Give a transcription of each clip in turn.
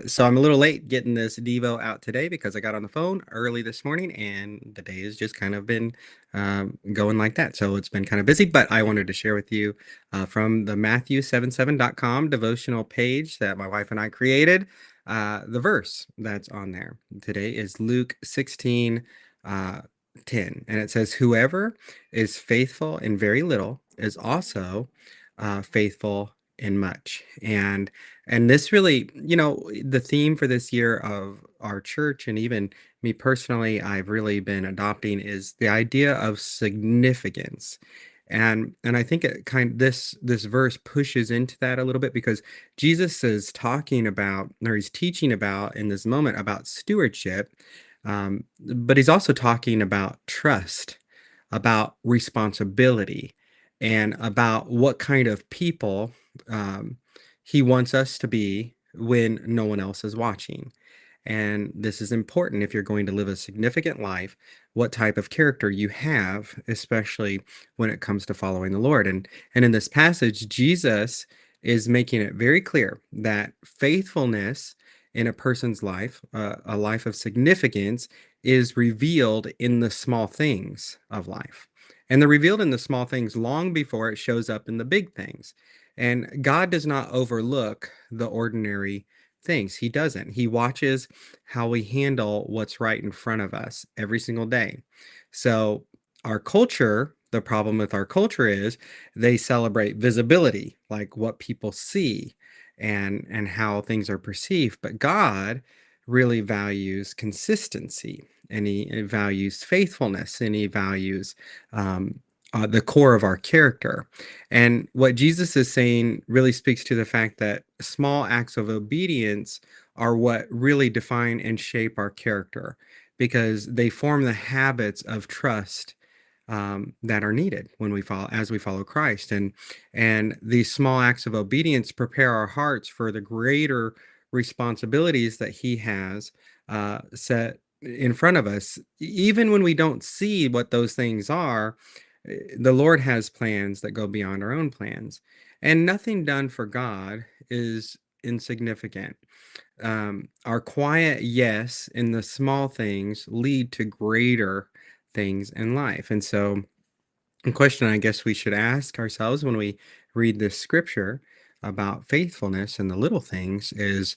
So I'm a little late getting this Devo out today because I got on the phone early this morning and the day has just kind of been going like that. So it's been kind of busy, but I wanted to share with you from the Matthew77.com devotional page that my wife and I created, the verse that's on there. Today is Luke 16, 10, and it says, "Whoever is faithful in very little is also faithful in much." And this really, the theme for this year of our church and even me personally, I've really been adopting is the idea of significance. And I think it this verse pushes into that a little bit because Jesus is talking about, or he's teaching about in this moment about stewardship, but he's also talking about trust, about responsibility, and about what kind of people um, he wants us to be when no one else is watching. And this is important if you're going to live a significant life, what type of character you have, especially when it comes to following the Lord. And in this passage, Jesus is making it very clear that faithfulness in a person's life, a life of significance, is revealed in the small things of life. And they're revealed in the small things long before it shows up in the big things. And God does not overlook the ordinary things. He doesn't. He watches how we handle what's right in front of us every single day. So, our culture, the problem with our culture is they celebrate visibility, like what people see and how things are perceived. But God really values consistency, and he values faithfulness, and he values the core of our character. And what Jesus is saying really speaks to the fact that small acts of obedience are what really define and shape our character because they form the habits of trust that are needed when we follow as we follow Christ. And these small acts of obedience prepare our hearts for the greater responsibilities that he has set in front of us. Even when we don't see what those things are, the Lord has plans that go beyond our own plans, and nothing done for God is insignificant. Our quiet yes in the small things lead to greater things in life. And so, a question I guess we should ask ourselves when we read this scripture about faithfulness and the little things is,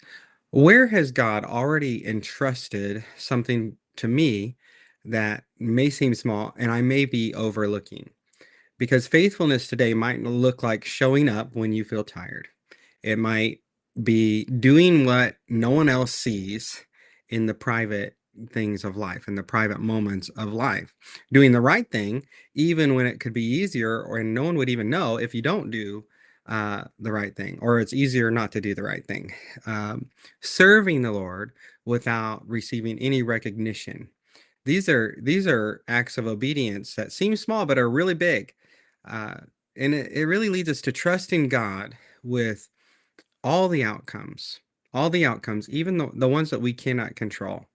where has God already entrusted something to me that may seem small and I may be overlooking? Because faithfulness today might look like showing up when you feel tired. It might be doing what no one else sees in the private things of life, in the private moments of life. Doing the right thing, even when it could be easier, or and no one would even know if you don't do the right thing, or it's easier not to do the right thing. Serving the Lord without receiving any recognition. These are acts of obedience that seem small but are really big. Uh, and it really leads us to trusting God with all the outcomes, even the ones that we cannot control.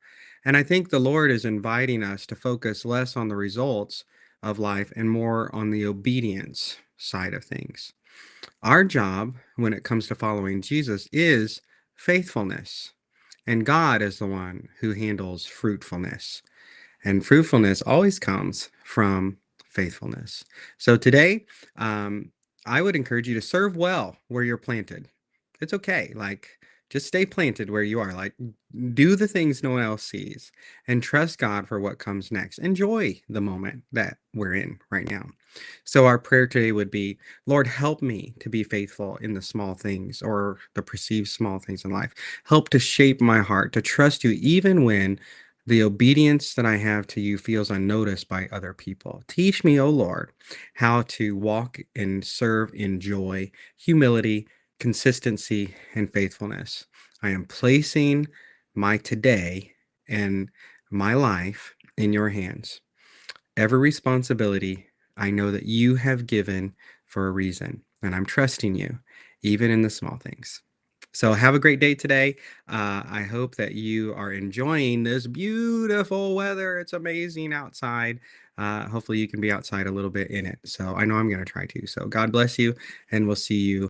And I think the Lord is inviting us to focus less on the results of life and more on the obedience side of things. Our job when it comes to following Jesus is faithfulness, and God is the one who handles fruitfulness. And fruitfulness always comes from faithfulness. So today, I would encourage you to serve well where you're planted. It's okay. Like, just stay planted where you are. Like, do the things no one else sees and trust God for what comes next. Enjoy the moment that we're in right now. So, our prayer today would be, Lord, help me to be faithful in the small things or the perceived small things in life. Help to shape my heart to trust you even when the obedience that I have to you feels unnoticed by other people. Teach me, O Lord, how to walk and serve in joy, humility, consistency, and faithfulness. I am placing my today and my life in your hands. Every responsibility I know that you have given for a reason, and I'm trusting you, even in the small things. So have a great day today. I hope that you are enjoying this beautiful weather. It's amazing outside. Hopefully you can be outside a little bit in it. So I know I'm going to try to. So God bless you, and we'll see you